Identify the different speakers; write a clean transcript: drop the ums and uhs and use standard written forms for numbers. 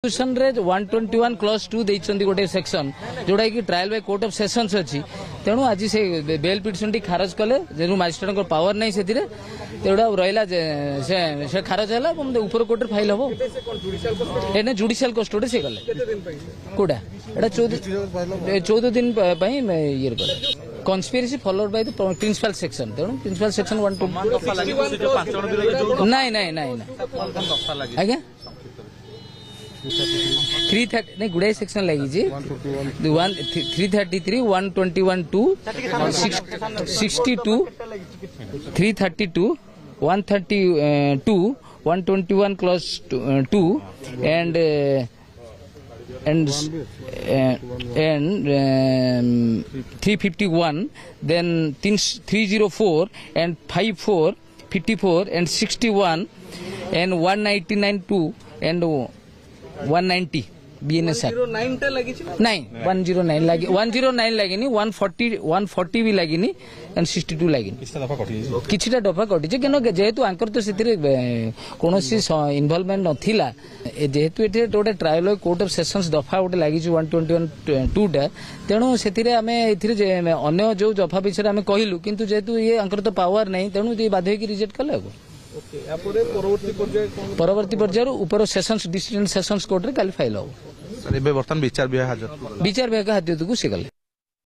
Speaker 1: Constitution रे 121 clause 2 देइछन्ती गोटे section जोडा कि trial by court of sessions अछि तेणु आज से बेल पिटिशन टी खारज कले जेनु मजिस्ट्रेट को पावर नै सेतिरे तेडा रहिला से खारज हला ऊपर कोर्ट रे फाइल हबो एने जुडिशियल कस्टडी से गले कोडा एडा 14 दिन पई ये गले conspiracy followed by the principal section तेणु प्रिंसिपल सेक्शन 1 नहीं नहीं नहीं आज्ञा 330 नहीं गुड़ाई सेक्शन लगी जी 333 121 2 62 332 132 121 clause 2 and 351 then 304 and 54 54 and 61 and 199 2 and 190 BNS नहीं 109 लगी 109 लगी 140 भी लगी एंड 62 लगी किछटा दफा कटि जेहेतु आंकर तो से कौन इनवॉल्वमेंट नथिला जेहेतु ये गोटे ट्रायल कोर्ट ऑफ सेशंस दफा गोटे लगी 121 2टा तेणु से अन्य जो दफा विषय आम कहलु किंतु जेहेतु ये आंकर तो पावर नहीं तेणु ये बाध्य रिजेक्ट कले परवर्ती पर्यायर ऊपर सेशंस डिस्ट्रिक्ट सेशंस कोर्ट रे काली फाइल हो विचार विभाग हाजत को से गले।